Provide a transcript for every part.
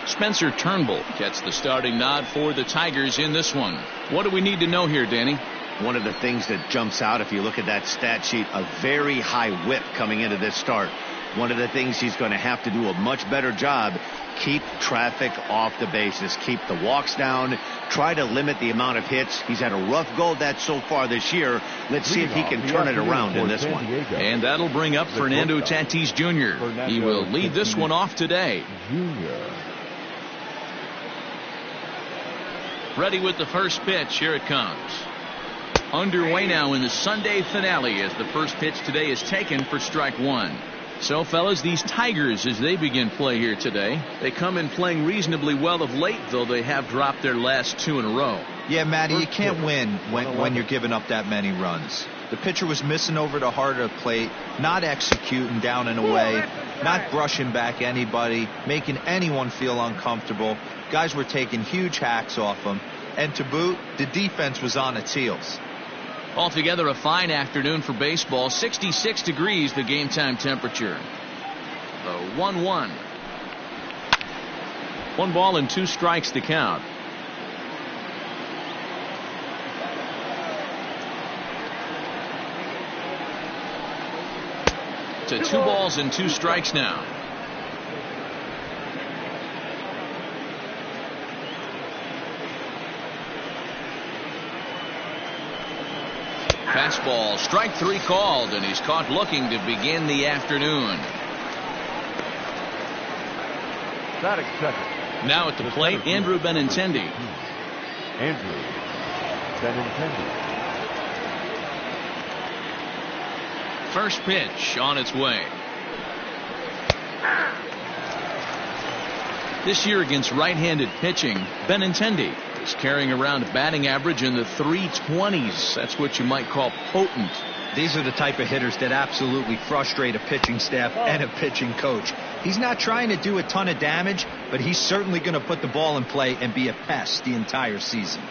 Spencer Turnbull gets the starting nod for the Tigers in this one. What do we need to know here, Danny? One of the things that jumps out if you look at that stat sheet, a very high whip coming into this start. One of the things he's going to have to do a much better job, keep traffic off the bases, keep the walks down, try to limit the amount of hits. He's had a rough go of that so far this year. Let's see if he can turn it around in this one. And that'll bring up Fernando Tatis Jr. He will lead this one off today. Ready with the first pitch. Here it comes. Underway now in the Sunday finale as the first pitch today is taken for strike one. So, fellas, these Tigers, as they begin play here today, they come in playing reasonably well of late, though they have dropped their last two in a row. Yeah, Matty, you can't win when you're giving up that many runs. The pitcher was missing over the heart of the plate, not executing down and away, not brushing back anybody, making anyone feel uncomfortable. Guys were taking huge hacks off him. And to boot, the defense was on its heels. Altogether, a fine afternoon for baseball. 66 degrees, the game time temperature. The 1-1. 1 ball and 2 strikes to count. To 2 balls and 2 strikes now. Fastball, strike 3 called, and he's caught looking to begin the afternoon. Now at the plate, Andrew Benintendi. First pitch on its way. This year against right-handed pitching, Benintendi is carrying around a batting average in the 320s. That's what you might call potent. These are the type of hitters that absolutely frustrate a pitching staff and a pitching coach. He's not trying to do a ton of damage, but he's certainly going to put the ball in play and be a pest the entire season.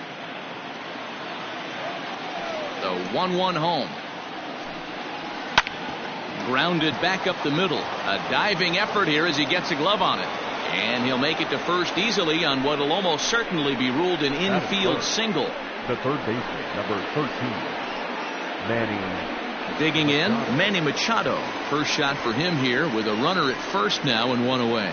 The 1-1 home. Grounded back up the middle. A diving effort here as he gets a glove on it. And he'll make it to first easily on what will almost certainly be ruled an infield single. The third baseman, number 13, Manny. Digging in, Manny Machado. First shot for him here with a runner at first now and 1 away.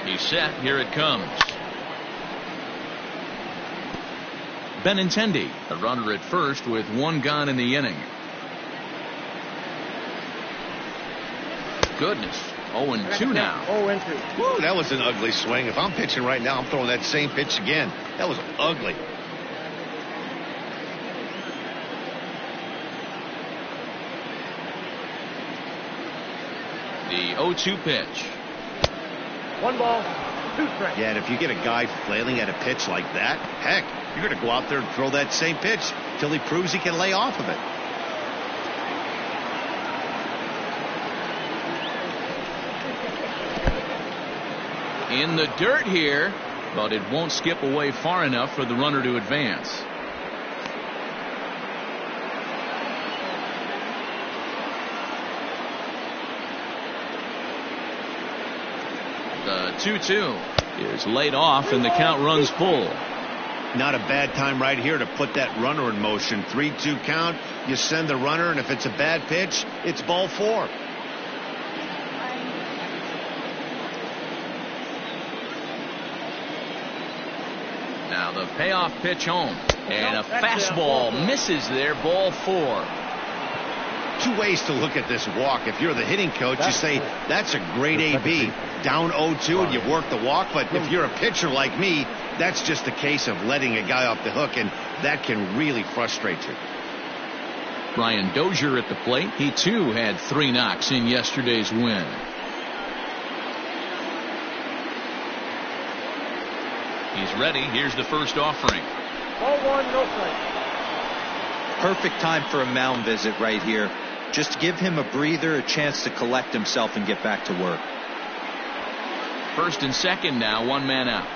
He's set. Here it comes. Benintendi, a runner at first with 1 gone in the inning. Goodness. 0-2 now. 0-2. Woo, that was an ugly swing. If I'm pitching right now, I'm throwing that same pitch again. That was ugly. The 0-2 pitch. 1 ball, 2 strikes. Yeah, and if you get a guy flailing at a pitch like that, heck, you're going to go out there and throw that same pitch till he proves he can lay off of it. In the dirt here, but it won't skip away far enough for the runner to advance. The 2-2 is laid off and the count runs full. Not a bad time right here to put that runner in motion. 3-2 count. You send the runner, and if it's a bad pitch, it's ball 4. Now the payoff pitch home, and a fastball misses there. Ball 4. 2 ways to look at this walk. If you're the hitting coach, you say that's a great AB. Down 0-2 and you work the walk. But if you're a pitcher like me, that's just a case of letting a guy off the hook, and that can really frustrate you. Brian Dozier at the plate. He too had 3 knocks in yesterday's win. He's ready. Here's the first offering. Ball 1, no strike. Perfect time for a mound visit right here. Just give him a breather, a chance to collect himself and get back to work. First and second now, one man out.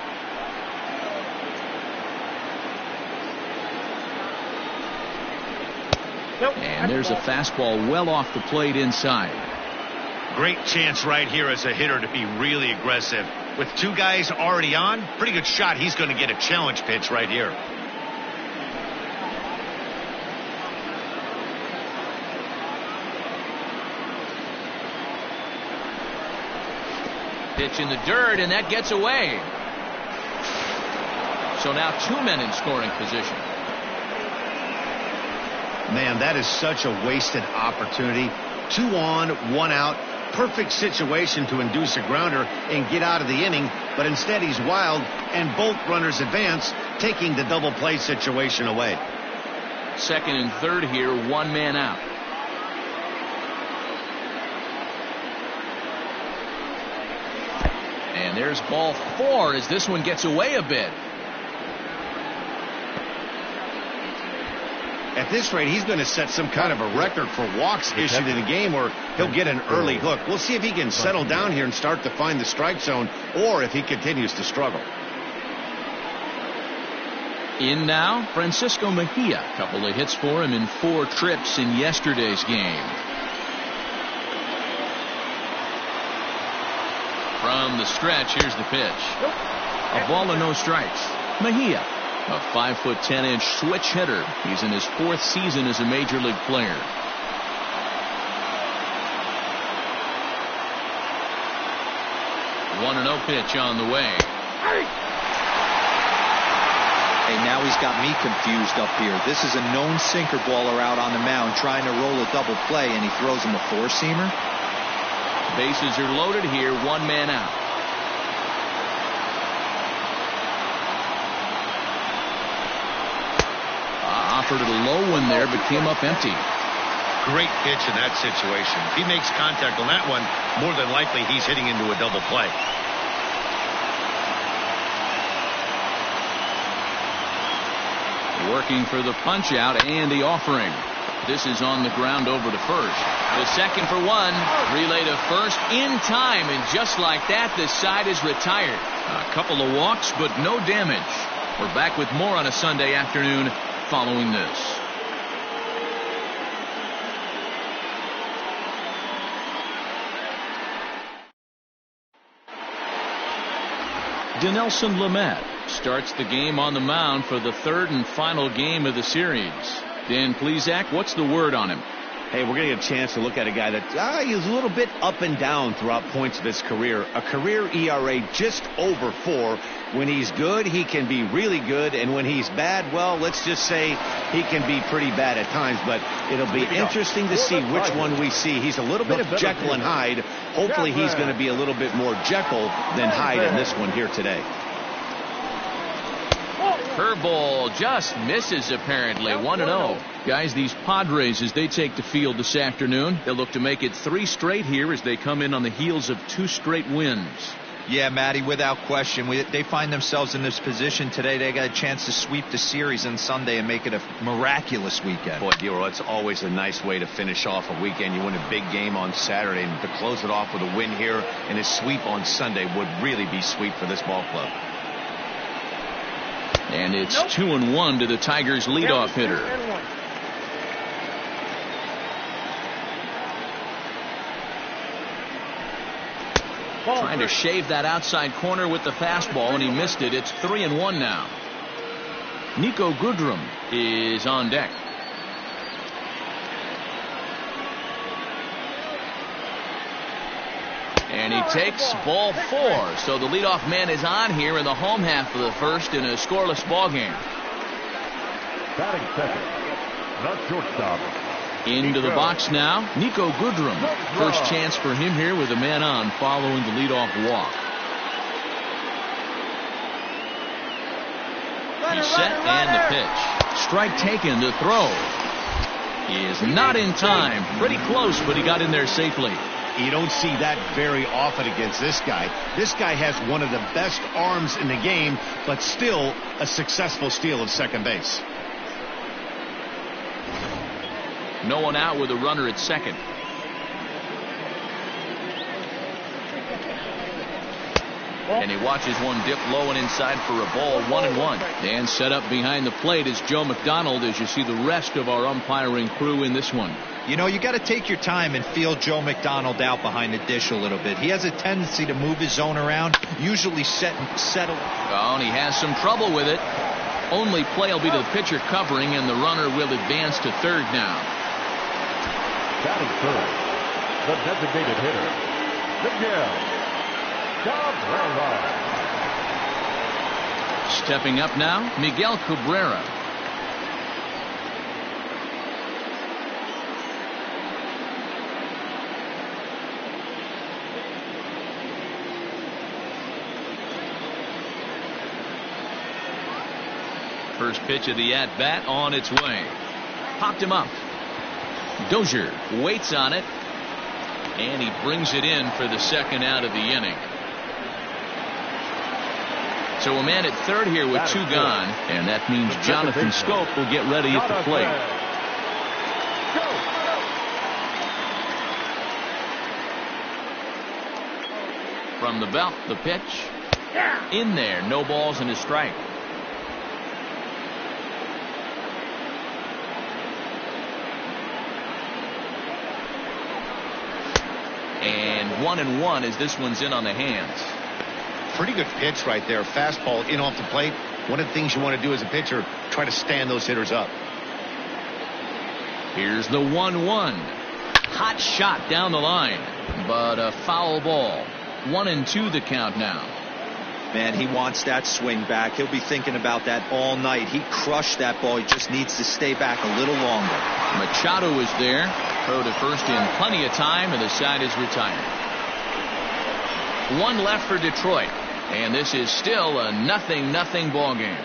And there's a fastball well off the plate inside. Great chance right here as a hitter to be really aggressive. With two guys already on, pretty good shot. He's going to get a challenge pitch right here. Pitch in the dirt, and that gets away. So now two men in scoring position. Man, that is such a wasted opportunity. 2 on, 1 out. Perfect situation to induce a grounder and get out of the inning, but instead he's wild, and both runners advance, taking the double play situation away. Second and third here, one man out. And there's ball 4 as this one gets away a bit. At this rate, he's going to set some kind of a record for walks issued in a game, or he'll get an early hook. We'll see if he can settle down here and start to find the strike zone, or if he continues to struggle. In now, Francisco Mejia. A couple of hits for him in 4 trips in yesterday's game. From the stretch, here's the pitch. A ball and no strikes. Mejia, a 5'10" switch hitter. He's in his 4th season as a major league player. One 1-0 pitch on the way. Hey, now he's got me confused up here. This is a known sinker baller out on the mound trying to roll a double play, and he throws him a 4-seamer. Bases are loaded here, one man out. Offered it a low one there, but came up empty. Great pitch in that situation. If he makes contact on that one, more than likely he's hitting into a double play. Working for the punch out and the offering. This is on the ground over to first. The second for 1. Relay to first in time, and just like that, the side is retired. A couple of walks, but no damage. We're back with more on a Sunday afternoon following this. Dinelson Lamet starts the game on the mound for the 3rd and final game of the series. Dan Plesac, what's the word on him? Hey, we're going to get a chance to look at a guy that he's a little bit up and down throughout points of his career. A career ERA just over 4. When he's good, he can be really good. And when he's bad, well, let's just say he can be pretty bad at times. But it'll be interesting to see which one we see. He's a little bit of Jekyll and Hyde. Hopefully he's going to be a little bit more Jekyll than Hyde in this one here today. Curveball just misses apparently. 1-0. Guys, these Padres, as they take the field this afternoon, they'll look to make it 3 straight here as they come in on the heels of 2 straight wins. Yeah, Matty, without question. They find themselves in this position today. They got a chance to sweep the series on Sunday and make it a miraculous weekend. Boy, Dero, it's always a nice way to finish off a weekend. You win a big game on Saturday, and to close it off with a win here and a sweep on Sunday would really be sweet for this ball club. And it's 2-1 to the Tigers' leadoff hitter. Trying to shave that outside corner with the fastball, and he missed it. It's 3-1 now. Nico Goodrum is on deck. And he takes ball 4. So the leadoff man is on here in the home half of the first in a scoreless ball game. Batting second, not shortstop. Into the box now, Nico Goodrum. First chance for him here with a man on following the leadoff walk. He's set and the pitch. Strike taken. The throw is not in time. Pretty close, but he got in there safely. You don't see that very often against this guy. This guy has one of the best arms in the game, but still a successful steal of second base. No one out with a runner at second. And he watches one dip low and inside for a ball. 1-1. And set up behind the plate is Joe McDonald as you see the rest of our umpiring crew in this one. You know, you got to take your time and feel Joe McDonald out behind the dish a little bit. He has a tendency to move his zone around, usually settle. Oh, and he has some trouble with it. Only play will be to the pitcher covering, and the runner will advance to third now. Batting third, the designated hitter, Miguel Cabrera. Stepping up now, Miguel Cabrera. First pitch of the at-bat on its way. Popped him up. Dozier waits on it, and he brings it in for the second out of the inning. So a man at third here with two gone, and that means Jonathan Scope will get ready at the plate. From the belt, the pitch. In there, no balls and a strike. And 1-1 as this one's in on the hands. Pretty good pitch right there. Fastball in off the plate. One of the things you want to do as a pitcher, try to stand those hitters up. Here's the 1-1. Hot shot down the line, but a foul ball. 1-2 the count now. Man, he wants that swing back. He'll be thinking about that all night. He crushed that ball. He just needs to stay back a little longer. Machado is there. Throw to first in plenty of time, and the side is retired. One left for Detroit, and this is still a 0-0 ball game.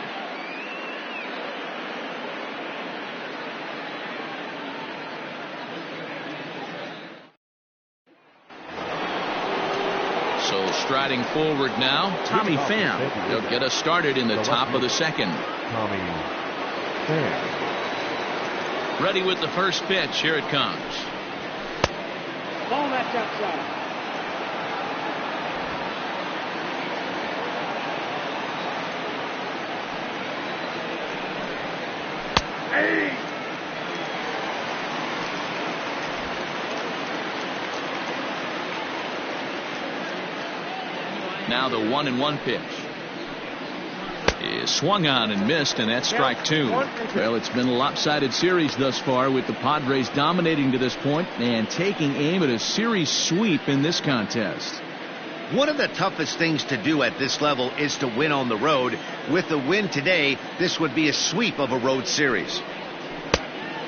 So striding forward now, Tommy Pham. He'll get us started in the top of the second. Tommy Pham. Ready with the first pitch. Here it comes. Ball left outside. Hey! Now the 1-1 pitch is swung on and missed, and that's strike two. Well, it's been a lopsided series thus far, with the Padres dominating to this point and taking aim at a series sweep in this contest. One of the toughest things to do at this level is to win on the road. With the win today, this would be a sweep of a road series.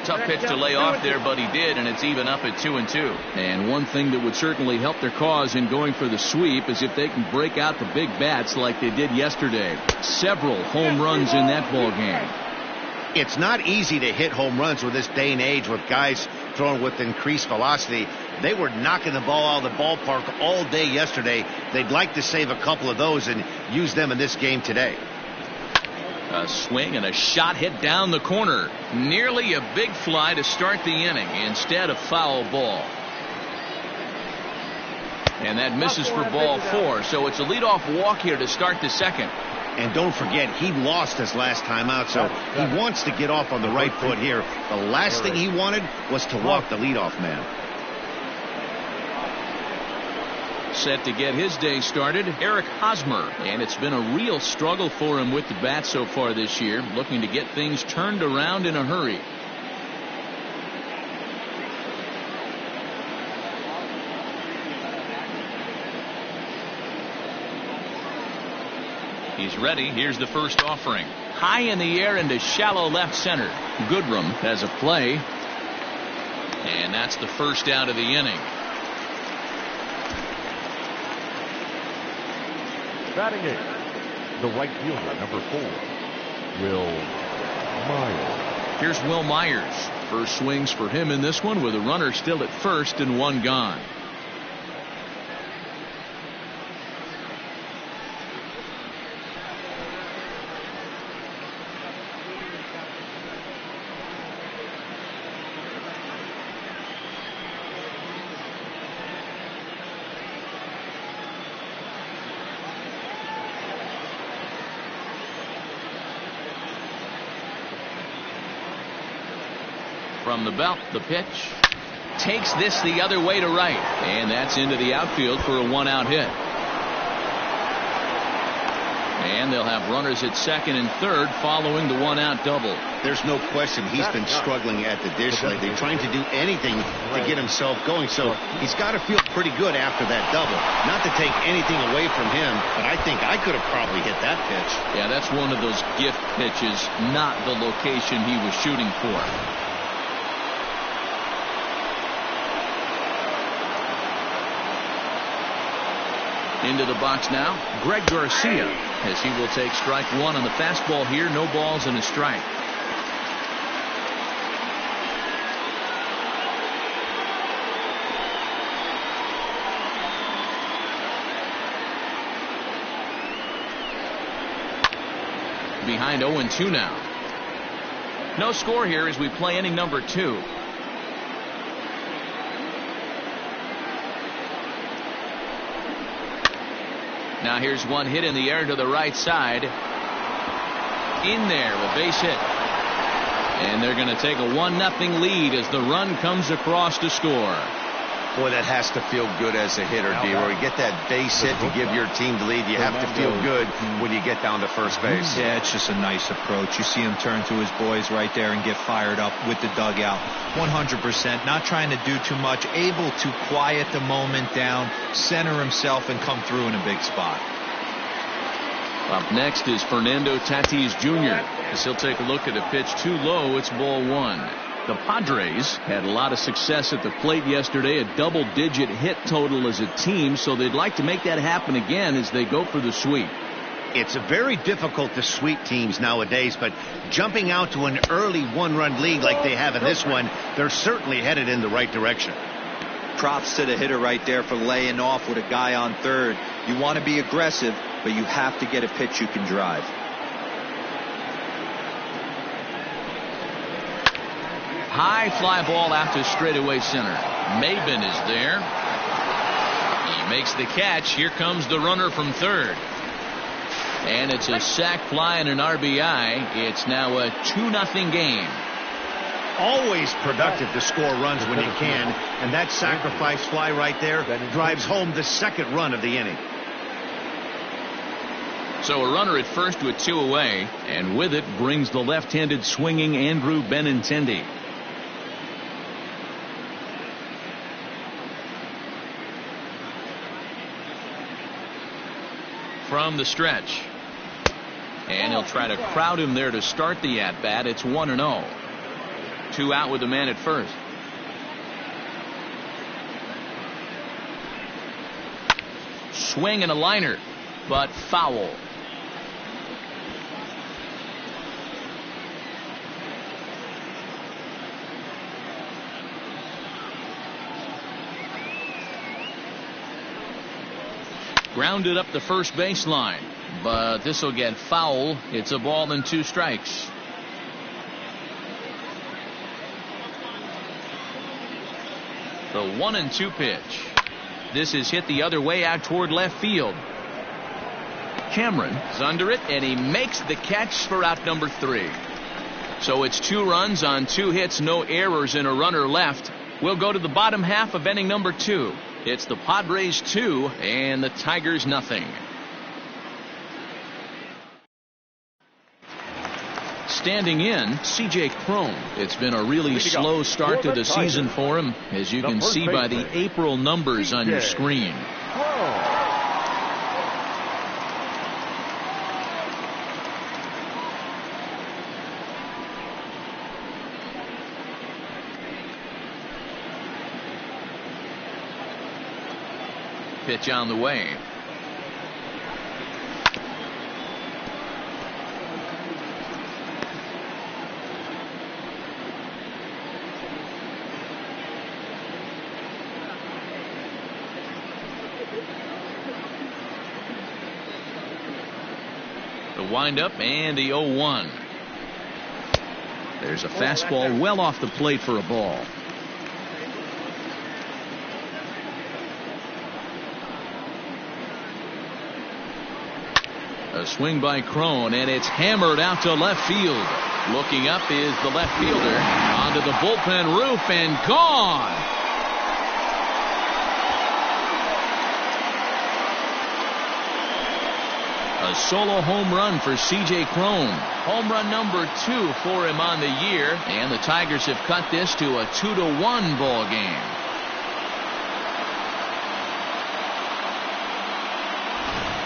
Tough pitch to lay off there, but he did, and it's even up at 2-2. And one thing that would certainly help their cause in going for the sweep is if they can break out the big bats like they did yesterday. Several home runs in that ball game. It's not easy to hit home runs with this day and age with guys throwing with increased velocity. They were knocking the ball out of the ballpark all day yesterday. They'd like to save a couple of those and use them in this game today. A swing and a shot hit down the corner. Nearly a big fly to start the inning. Instead, a foul ball. And that misses for ball four. So it's a leadoff walk here to start the second. And don't forget, he lost his last time out, so he wants to get off on the right foot here. The last thing he wanted was to walk the leadoff man. Set to get his day started, Eric Hosmer, and it's been a real struggle for him with the bat so far this year, looking to get things turned around in a hurry. He's ready. Here's the first offering. High in the air into shallow left center. Goodrum has a play, and that's the first out of the inning. Batting eighth, the right fielder, number 4, Will Myers. Here's Will Myers. First swings for him in this one, with a runner still at first and one gone. From the belt, the pitch. Takes this the other way to right. And that's into the outfield for a 1-out hit. And they'll have runners at second and third following the 1-out double. There's no question he's been struggling at the dish lately, trying to do anything to get himself going. So he's got to feel pretty good after that double. Not to take anything away from him, but I think I could have probably hit that pitch. Yeah, that's one of those gift pitches, not the location he was shooting for. Into the box now, Greg Garcia, as he will take strike one on the fastball here. No balls and a strike. Behind 0-2 now. No score here as we play inning number 2. Now here's one hit in the air to the right side. In there, a base hit. And they're going to take a 1-0 lead as the run comes across to score. Boy, that has to feel good as a hitter, D-Roy. You get that base hit to give your team the lead. You have to feel good when you get down to first base. Yeah, it's just a nice approach. You see him turn to his boys right there and get fired up with the dugout. 100%. Not trying to do too much. Able to quiet the moment down, center himself, and come through in a big spot. Up next is Fernando Tatis Jr. as he'll take a look at a pitch too low. It's ball 1. The Padres had a lot of success at the plate yesterday, a double-digit hit total as a team, so they'd like to make that happen again as they go for the sweep. It's very difficult to sweep teams nowadays, but jumping out to an early 1-run lead like they have in this one, they're certainly headed in the right direction. Props to the hitter right there for laying off with a guy on third. You want to be aggressive, but you have to get a pitch you can drive. High fly ball out to straightaway center. Maben is there. He makes the catch. Here comes the runner from third. And it's a sac fly and an RBI. It's now a 2-0 game. Always productive to score runs when you can, and that sacrifice fly right there drives home the second run of the inning. So a runner at first with 2 away, and with it brings the left-handed swinging Andrew Benintendi. From the stretch. And he'll try to crowd him there to start the at-bat. It's 1-0. 2 out with the man at first. Swing and a liner, but foul. Grounded up the first baseline, but this will get foul. It's a ball and 2 strikes. The 1-2 pitch. This is hit the other way out toward left field. Cameron is under it, and he makes the catch for out number 3. So it's 2 runs on 2 hits, no errors, and a runner left. We'll go to the bottom half of inning number 2. It's the Padres 2 and the Tigers nothing. Standing in, C.J. Cron. It's been a really slow start to the season for him, as you can see by the April numbers on your screen. Pitch on the way. The windup and the 0-1. There's a fastball well off the plate for a ball. A swing by Cron, and it's hammered out to left field. Looking up is the left fielder on Onto the bullpen roof and gone. A solo home run for C.J. Cron. Home run number 2 for him on the year. And the Tigers have cut this to a 2-1 ball game.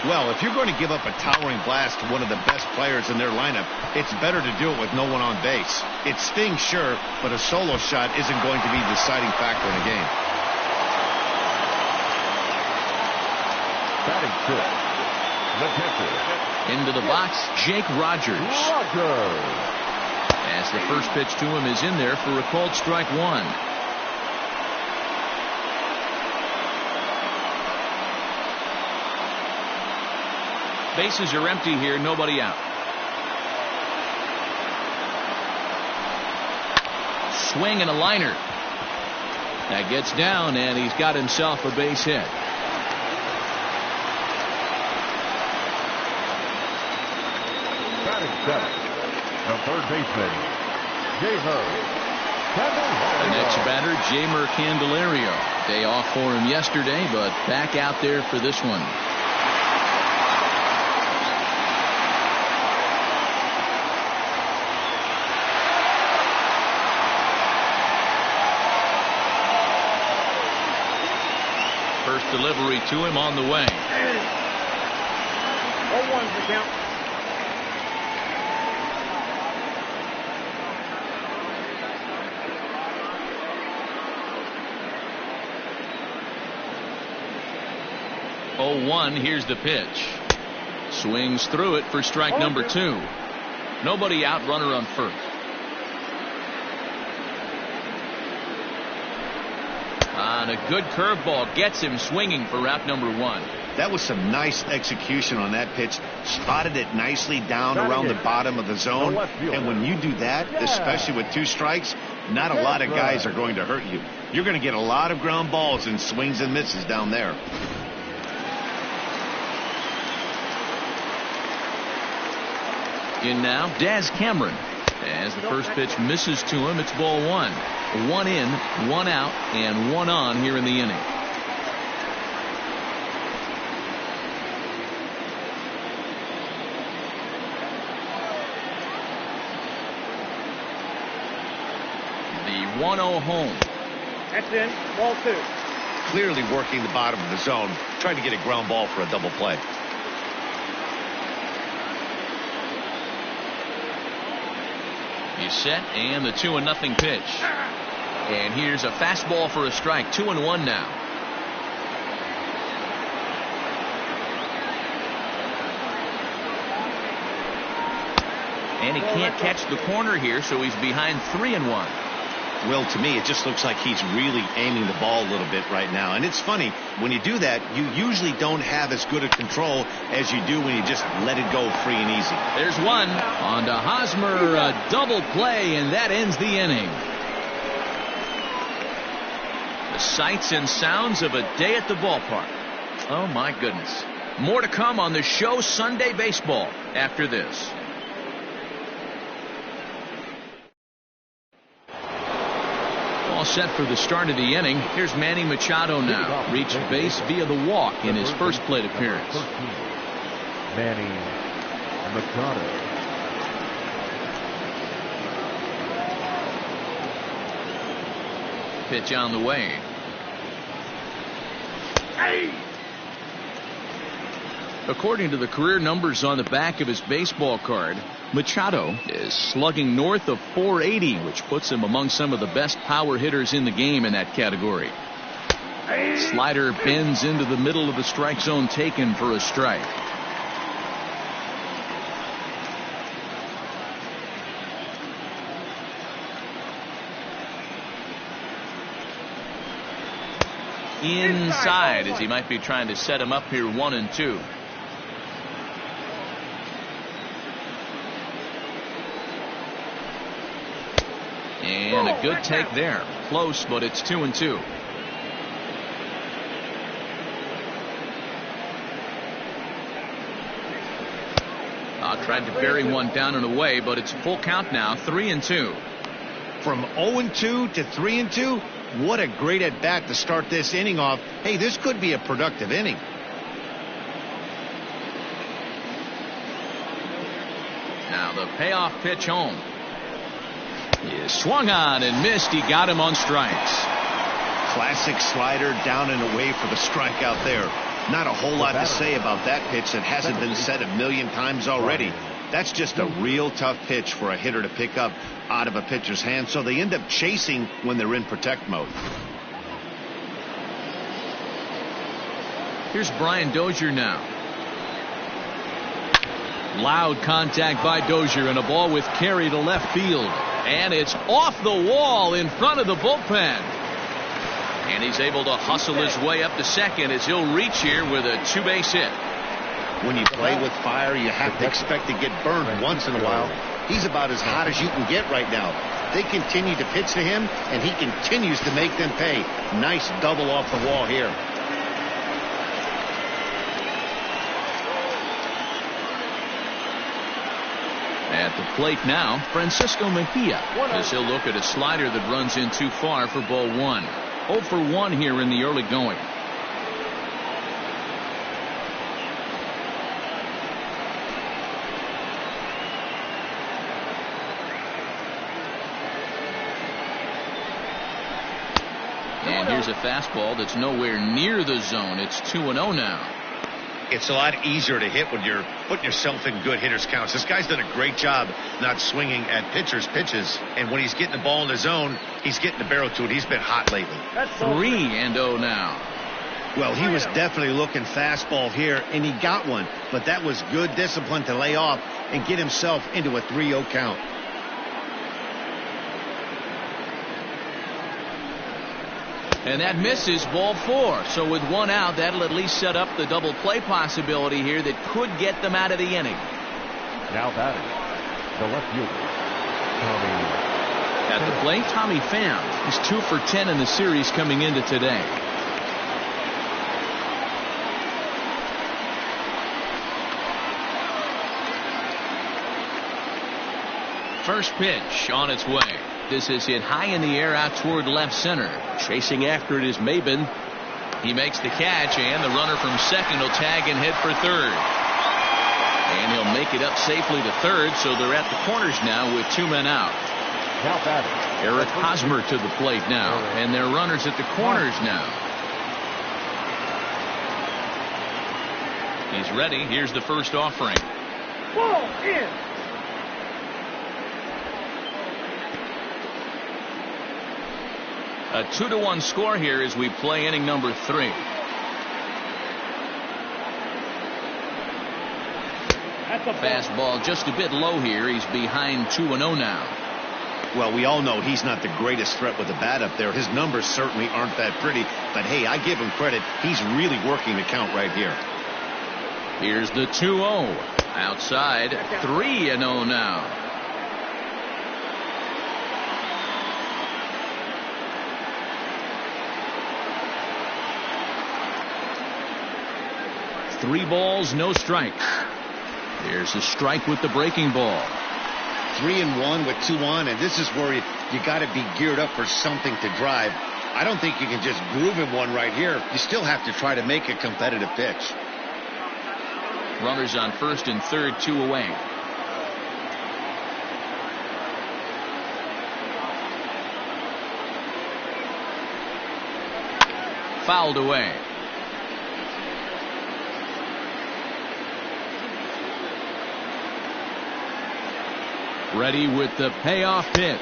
Well, if you're going to give up a towering blast to one of the best players in their lineup, it's better to do it with no one on base. It stings, sure, but a solo shot isn't going to be the deciding factor in a game. Batting fifth, the catcher. Into the box, Jake Rogers. As the first pitch to him is in there for a called strike 1. Bases are empty here, nobody out. Swing and a liner. That gets down, and he's got himself a base hit. Batting seventh, the third baseman, Jamer Candelario. The next batter, Jamer Candelario. Day off for him yesterday, but back out there for this one. First delivery to him on the way. 0-1's the count. Here's the pitch. Swings through it for strike number 2. Nobody out, runner on first. On a good curveball gets him swinging for route number 1. That was some nice execution on that pitch. Spotted it nicely down around the bottom of the zone. And when you do that, especially with 2 strikes, not a lot of guys are going to hurt you. You're going to get a lot of ground balls and swings and misses down there. In now, Daz Cameron. As the first pitch misses to him, it's ball 1. 1 in, 1 out, and 1 on here in the inning. The 1-0 home. That's in. Ball 2. Clearly working the bottom of the zone, trying to get a ground ball for a double play. He's set, and the 2-0 pitch. And here's a fastball for a strike. 2-1 now. And he can't catch the corner here, so he's behind 3-1. Well, to me, it just looks like he's really aiming the ball a little bit right now. And it's funny, when you do that, you usually don't have as good a control as you do when you just let it go free and easy. There's one. On to Hosmer, a double play, and that ends the inning. The sights and sounds of a day at the ballpark. Oh, my goodness. More to come on the show Sunday Baseball after this. All set for the start of the inning. Here's Manny Machado now. Reached base via the walk in his first plate appearance. Manny Machado. Pitch on the way. Hey! According to the career numbers on the back of his baseball card, Machado is slugging north of 480, which puts him among some of the best power hitters in the game in that category. Slider bends into the middle of the strike zone, taken for a strike. Inside, as he might be trying to set him up here 1-2. And a good take there. Close, but it's 2-2. Tried to bury one down and away, but it's a full count now. 3-2. From 0-2 to 3-2, what a great at-bat to start this inning off. Hey, this could be a productive inning. Now the payoff pitch home. He is swung on and missed. He got him on strikes. Classic slider down and away for the strikeout there. Not a whole lot to say about that pitch that hasn't been said a million times already. That's just a real tough pitch for a hitter to pick up out of a pitcher's hand, so they end up chasing when they're in protect mode. Here's Brian Dozier now. Loud contact by Dozier and a ball with carry to left field. And it's off the wall in front of the bullpen. And he's able to hustle his way up to second as he'll reach here with a two-base hit. When you play with fire, you have to expect to get burned once in a while. He's about as hot as you can get right now. They continue to pitch to him, and he continues to make them pay. Nice double off the wall here. At the plate now, Francisco Mejia, as he'll look at a slider that runs in too far for ball one. 0 for 1 here in the early going. And here's a fastball that's nowhere near the zone. It's 2-0 now. It's a lot easier to hit when you're putting yourself in good hitter's counts. This guy's done a great job not swinging at pitchers' pitches. And when he's getting the ball in the zone, he's getting the barrel to it. He's been hot lately. 3-0 now. Well, he was definitely looking fastball here, and he got one. But that was good discipline to lay off and get himself into a 3-0 count. And that misses ball 4. So with one out, that'll at least set up the double play possibility here that could get them out of the inning. Now batting, the left fielder, Tommy. At the plate, Tommy Pham. He's 2 for 10 in the series coming into today. First pitch on its way. This is hit high in the air out toward left center. Chasing after it is Maben. He makes the catch, and the runner from second will tag and head for third. And he'll make it up safely to third, so they're at the corners now with 2 men out. Now batting, Eric Hosmer to the plate now, and their runners at the corners now. He's ready. Here's the first offering. Ball in. A 2-1 score here as we play inning number 3. Fastball just a bit low here. He's behind 2-0 now. Well, we all know he's not the greatest threat with the bat up there. His numbers certainly aren't that pretty. But, hey, I give him credit. He's really working the count right here. Here's the 2-0. Outside, 3-0 now. Three balls, no strikes. There's a strike with the breaking ball. 3-1 with 2 on, and this is where you got to be geared up for something to drive. I don't think you can just groove him one right here. You still have to try to make a competitive pitch. Runners on first and third, 2 away. Fouled away. Ready with the payoff pitch.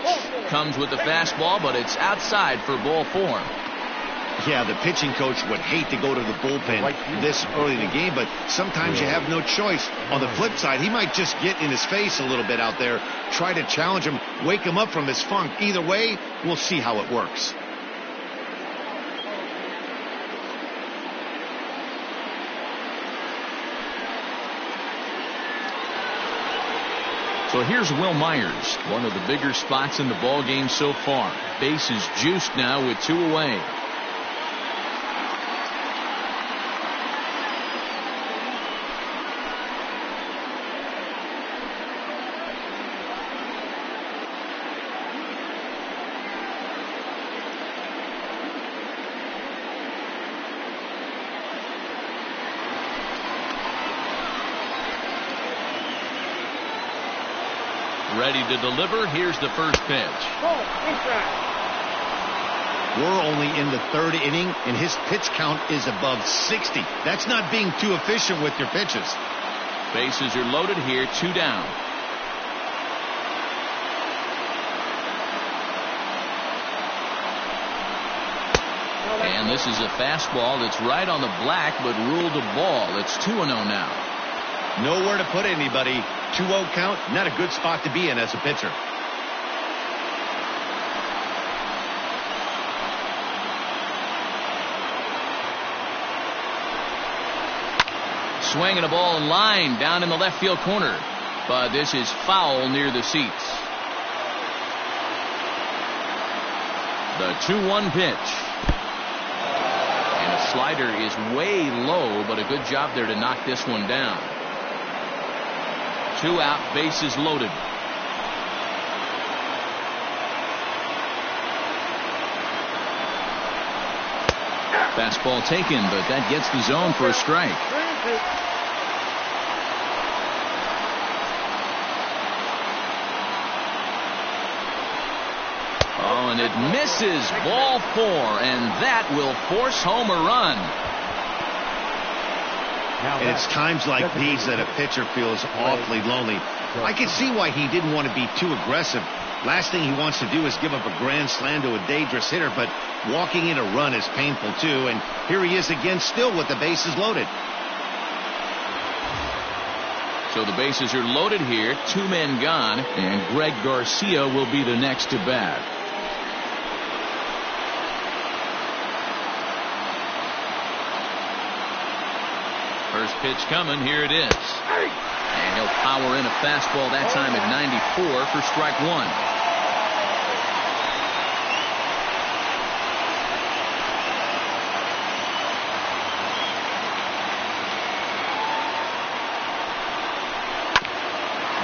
Comes with the fastball, but it's outside for ball 4. Yeah, the pitching coach would hate to go to the bullpen this early in the game, but sometimes you have no choice. On the flip side, he might just get in his face a little bit out there, try to challenge him, wake him up from his funk. Either way, we'll see how it works. So here's Will Myers, one of the bigger spots in the ball game so far. Base is juiced now with 2 away. Ready to deliver. Here's the first pitch. Ball inside. We're only in the third inning, and his pitch count is above 60. That's not being too efficient with your pitches. Bases are loaded here, 2 down. And this is a fastball that's right on the black, but ruled a ball. It's 2-0 now. Nowhere to put anybody. 2-0 count, not a good spot to be in as a pitcher. Swinging a ball in line down in the left field corner. But this is foul near the seats. The 2-1 pitch. And a slider is way low, but a good job there to knock this one down. 2 out, bases loaded. Fastball taken, but that gets the zone for a strike. Oh, and it misses. Ball 4, and that will force home a run. And it's times like these that a pitcher feels awfully lonely. I can see why he didn't want to be too aggressive. Last thing he wants to do is give up a grand slam to a dangerous hitter, but walking in a run is painful too. And here he is again, still with the bases loaded. So the bases are loaded here, 2 men gone, and Greg Garcia will be the next to bat. First pitch coming, here it is. And he'll power in a fastball that time at 94 for strike 1.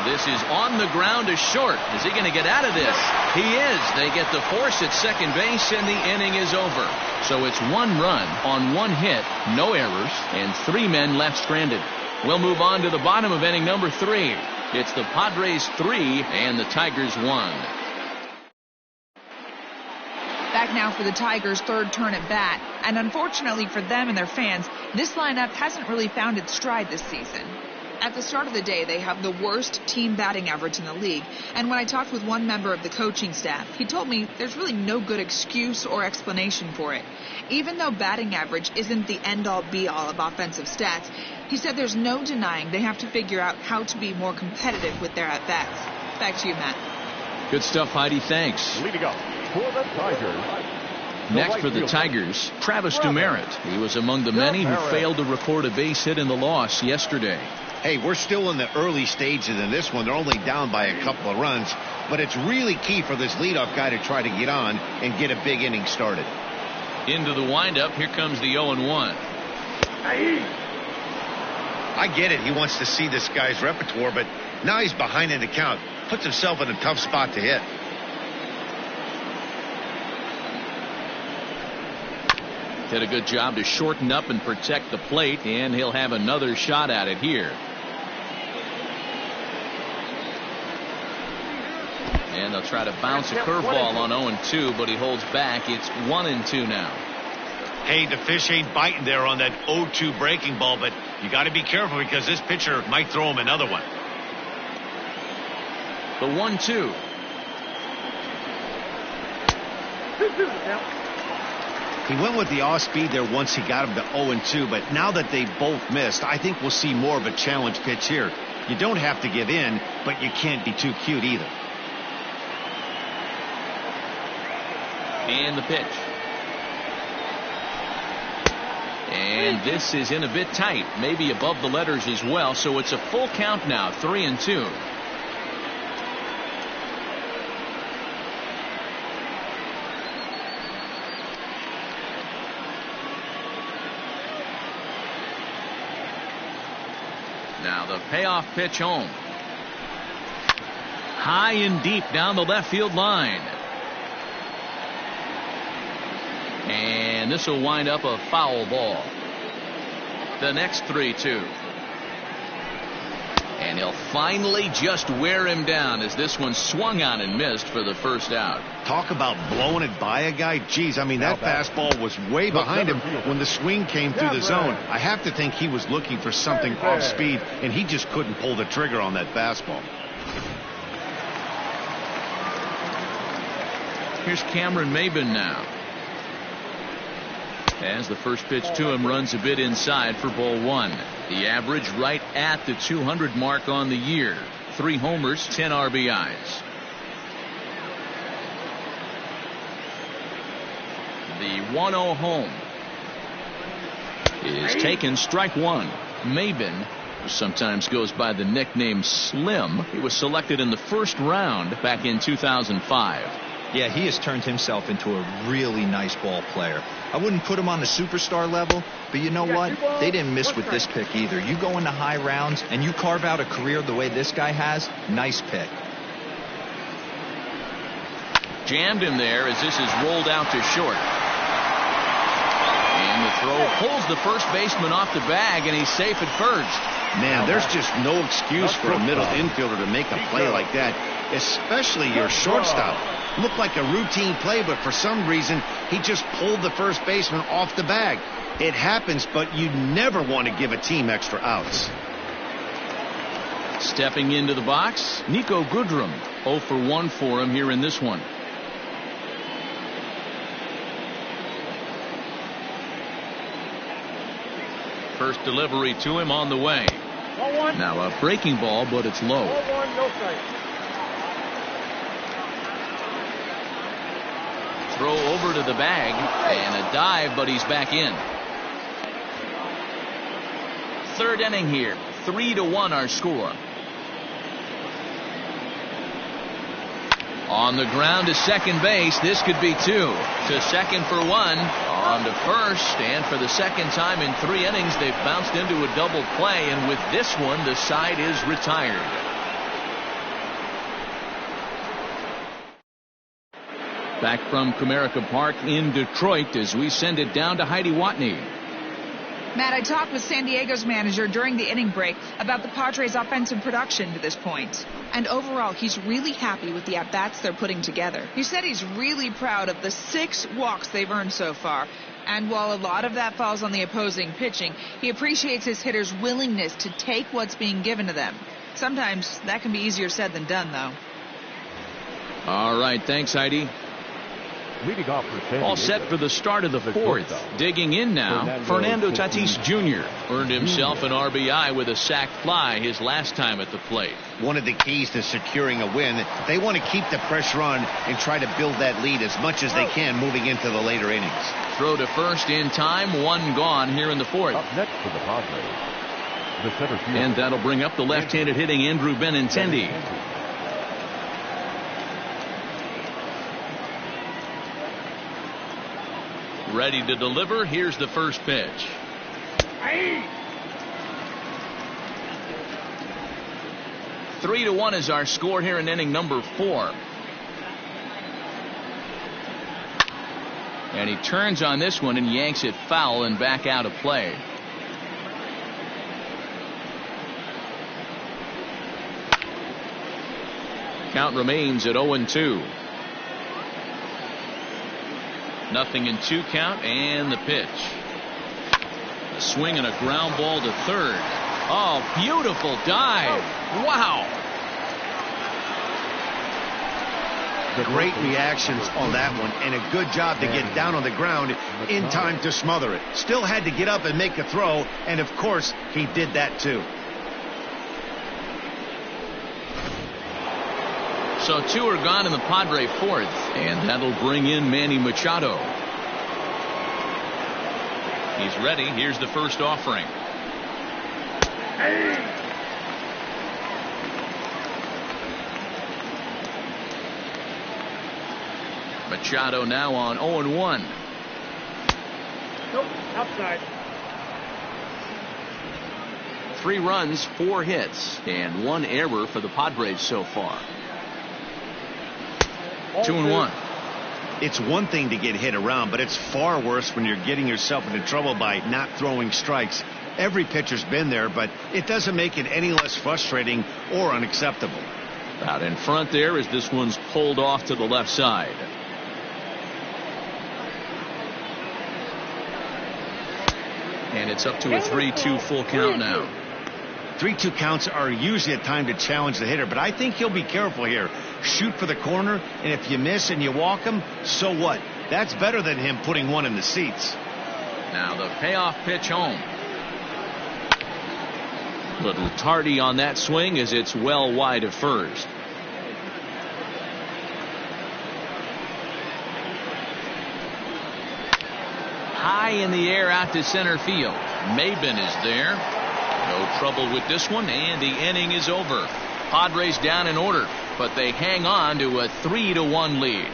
This is on the ground to short. Is he going to get out of this? He is. They get the force at second base, and the inning is over. So it's 1 run on 1 hit, no errors, and 3 men left stranded. We'll move on to the bottom of inning number 3. It's the Padres 3 and the Tigers 1. Back now for the Tigers' 3rd turn at bat. And unfortunately for them and their fans, this lineup hasn't really found its stride this season. At the start of the day, they have the worst team batting average in the league. And when I talked with one member of the coaching staff, he told me there's really no good excuse or explanation for it. Even though batting average isn't the end-all be-all of offensive stats, he said there's no denying they have to figure out how to be more competitive with their at-bats. Back to you, Matt. Good stuff, Heidi. Thanks. Leading up for the Tigers. Next for the Tigers, Travis Dumerit. He was among the many who failed to record a base hit in the loss yesterday. Hey, we're still in the early stages in this one. They're only down by a couple of runs, but it's really key for this leadoff guy to try to get on and get a big inning started. Into the windup, here comes the 0-1. I get it. He wants to see this guy's repertoire, but now he's behind in the count. Puts himself in a tough spot to hit. Did a good job to shorten up and protect the plate, and he'll have another shot at it here. And they'll try to bounce a curveball on 0-2, but he holds back. It's 1-2 now. Hey, the fish ain't biting there on that 0-2 breaking ball, but you got to be careful because this pitcher might throw him another one. The 1-2. He went with the off speed there once he got him to 0-2, but now that they both missed, I think we'll see more of a challenge pitch here. You don't have to give in, but you can't be too cute either. And the pitch. And this is in a bit tight, maybe above the letters as well, so it's a full count now, 3-2. Now the payoff pitch home. High and deep down the left field line. And this will wind up a foul ball. The next 3-2. And he'll finally just wear him down as this one swung on and missed for the first out. Talk about blowing it by a guy. Geez, I mean, that fastball was way behind him when the swing came through the zone. I have to think he was looking for something off speed, and he just couldn't pull the trigger on that fastball. Here's Cameron Maben now. As the first pitch to him runs a bit inside for ball one. The average right at the 200 mark on the year. 3 homers, 10 RBIs. The 1-0 home is taken, strike one. Maben, who sometimes goes by the nickname Slim, he was selected in the first round back in 2005. Yeah, he has turned himself into a really nice ball player. I wouldn't put him on the superstar level, but you know what? They didn't miss with this pick either. You go into high rounds and you carve out a career the way this guy has, nice pick. Jammed him there as this is rolled out to short. And the throw pulls the first baseman off the bag, and he's safe at first. Man, there's just no excuse for a middle infielder to make a play like that, especially your shortstop. Looked like a routine play, but for some reason, he just pulled the first baseman off the bag. It happens, but you never want to give a team extra outs. Stepping into the box, Nico Goodrum. 0 for 1 for him here in this one. First delivery to him on the way. Now a breaking ball, but it's low. Throw over to the bag and a dive, but he's back in. Third inning here. 3-1 our score. On the ground to second base. This could be 2. To second for 1. On to first. And for the second time in 3 innings, they've bounced into a double play. And with this one, the side is retired. Back from Comerica Park in Detroit as we send it down to Heidi Watney. Matt, I talked with San Diego's manager during the inning break about the Padres' offensive production to this point. And overall, he's really happy with the at-bats they're putting together. He said he's really proud of the 6 walks they've earned so far. And while a lot of that falls on the opposing pitching, he appreciates his hitters' willingness to take what's being given to them. Sometimes that can be easier said than done, though. All right, thanks, Heidi. Leading off for San All Diego, set for the start of the 4th. Digging in now, Fernando Tatis Jr. earned himself an RBI with a sac fly his last time at the plate. One of the keys to securing a win, they want to keep the pressure on and try to build that lead as much as they can moving into the later innings. Throw to first in time, 1 gone here in the 4th. Up next for the Padres, the center field. And that'll bring up the left-handed hitting Andrew Benintendi. Ready to deliver. Here's the first pitch. 3-1 is our score here in inning number 4. And he turns on this one and yanks it foul and back out of play. Count remains at 0-2. 0-2 count, and the pitch. A swing and a ground ball to third. Oh, beautiful dive. Wow. Great reactions on that one, and a good job to get down on the ground in time to smother it. Still had to get up and make a throw, and of course, he did that too. So 2 are gone in the Padre 4th, and that'll bring in Manny Machado. He's ready. Here's the first offering. Machado now on 0-1. Nope, outside. 3 runs, 4 hits, and 1 error for the Padres so far. 2-1. It's one thing to get hit around, but it's far worse when you're getting yourself into trouble by not throwing strikes. Every pitcher's been there, but it doesn't make it any less frustrating or unacceptable. Out in front there as this one's pulled off to the left side. And it's up to a 3-2 full count now. 3-2 counts are usually a time to challenge the hitter, but I think he'll be careful here. Shoot for the corner, and if you miss and you walk him, so what? That's better than him putting one in the seats. Now the payoff pitch home. Little tardy on that swing as it's well wide of first. High in the air out to center field. Maben is there. No trouble with this one, and the inning is over. Padres down in order, but they hang on to a 3-1 lead.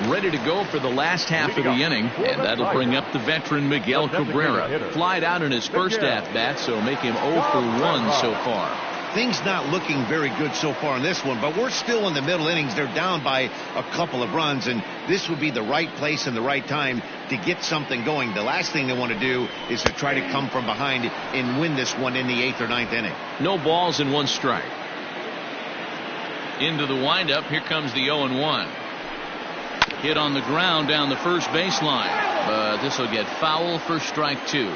Ready to go for the last half of the inning, and that'll bring up the veteran Miguel Cabrera. Flied out in his first at-bat, so make him 0 for 1 so far. Things not looking very good so far in this one, but we're still in the middle innings. They're down by a couple of runs, and this would be the right place and the right time to get something going. The last thing they want to do is to try to come from behind and win this one in the 8th or 9th inning. No balls and 1 strike. Into the windup. Here comes the 0-1. Hit on the ground down the first baseline, but this will get foul for strike 2.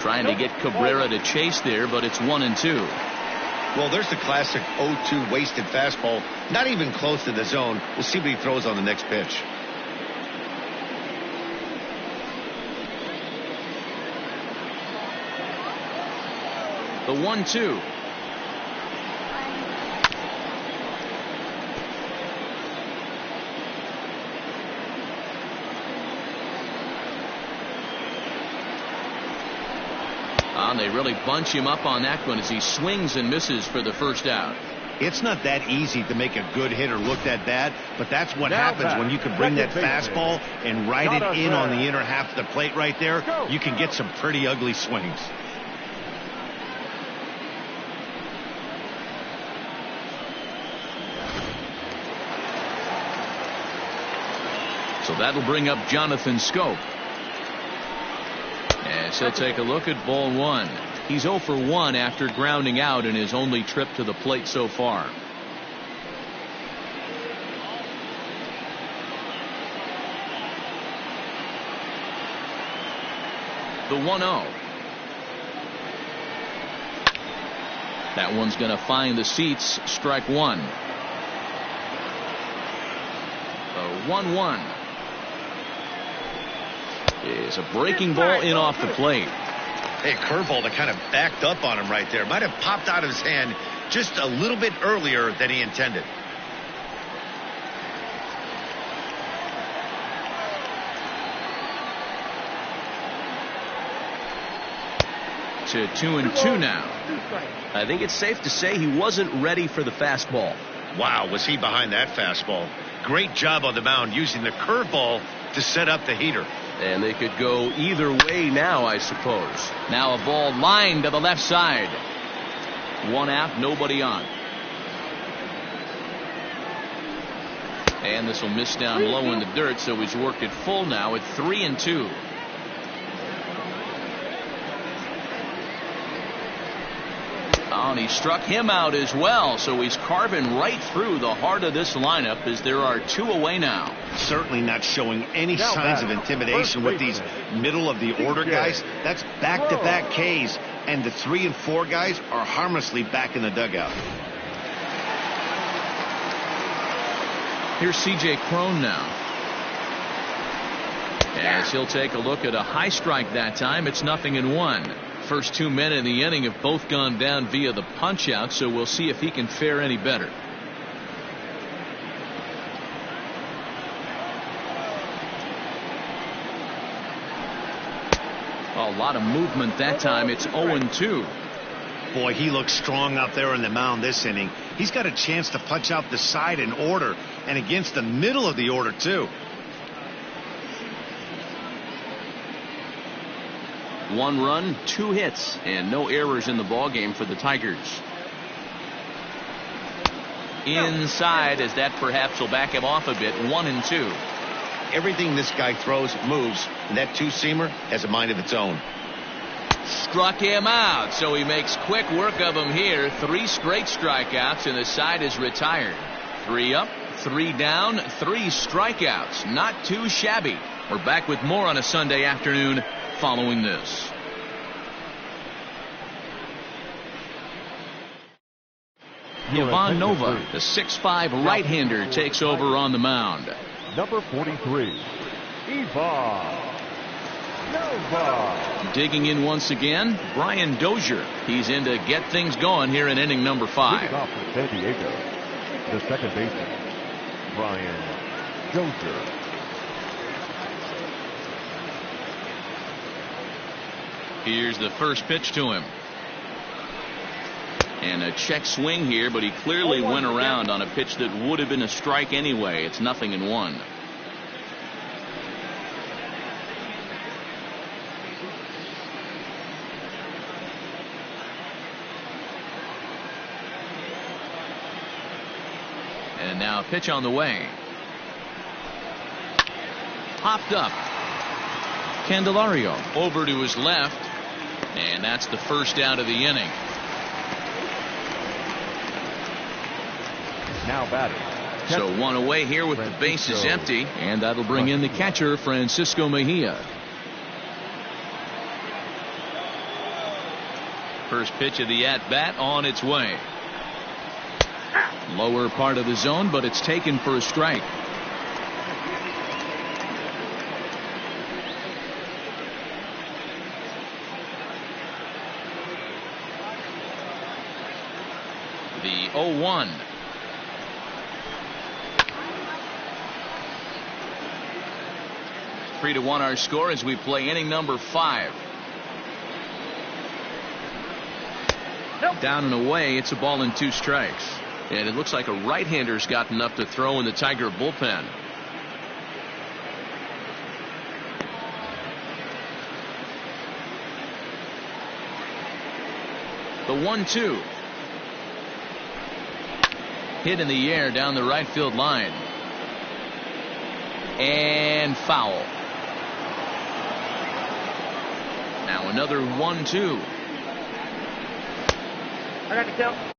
Trying to get Cabrera to chase there, but it's 1-2. Well, there's the classic 0-2 wasted fastball, not even close to the zone. We'll see what he throws on the next pitch. The 1-2. And they really bunch him up on that one as he swings and misses for the first out. It's not that easy to make a good hitter look that bad, but that's what happens when you can bring that fastball and ride it in on the inner half of the plate right there. You can get some pretty ugly swings. So that'll bring up Jonathan Scope. As he'll take a look at ball 1. He's 0 for 1 after grounding out in his only trip to the plate so far. The 1-0. That one's going to find the seats. Strike 1. The 1-1. Is a breaking ball in off the plate. Hey, curveball that kind of backed up on him right there. Might have popped out of his hand just a little bit earlier than he intended. To 2-2 now. I think it's safe to say he wasn't ready for the fastball. Wow, was he behind that fastball. Great job on the mound using the curveball to set up the heater. And they could go either way now, I suppose. Now a ball lined to the left side. 1 out, nobody on. And this will miss down low in the dirt, so he's worked it full now at 3-2. Oh, and he struck him out as well, so he's carving right through the heart of this lineup as there are 2 away now. Certainly not showing any signs of intimidation with these middle of the order guys. That's back-to-back Ks, and the 3 and 4 guys are harmlessly back in the dugout. Here's C.J. Cron now. As he'll take a look at a high strike that time. It's 0-1. First 2 men in the inning have both gone down via the punch out, so we'll see if he can fare any better. A lot of movement that time. It's 0-2. Boy, he looks strong out there in the mound this inning. He's got a chance to punch out the side in order, and against the middle of the order too. 1 run, 2 hits, and no errors in the ballgame for the Tigers. Inside, as that perhaps will back him off a bit. 1-2. Everything this guy throws moves, and that two-seamer has a mind of its own. Struck him out, so he makes quick work of him here. 3 straight strikeouts, and the side is retired. 3 up, 3 down, 3 strikeouts. Not too shabby. We're back with more on a Sunday afternoon following this. Ivan Nova, the 6'5" right-hander, takes over on the mound. Number 43, Ivan Nova. Digging in once again, Brian Dozier. He's in to get things going here in inning number 5. Leading off for San Diego, the second baseman, Brian Dozier. Here's the first pitch to him. And a check swing here, but he clearly went around on a pitch that would have been a strike anyway. It's 0-1. And now a pitch on the way. Popped up. Candelario over to his left. And that's the first out of the inning. Now batting. So 1 away here with the bases empty. And that'll bring in the catcher, Francisco Mejia. First pitch of the at-bat on its way. Lower part of the zone, but it's taken for a strike. The 0-1. Three to 1 our score as we play inning number 5. Down and away, it's a ball and 2 strikes. And it looks like a right-hander's gotten up to throw in the Tiger bullpen. The 1-2. Hit in the air down the right field line. And foul. Now another 1-2. I got the count.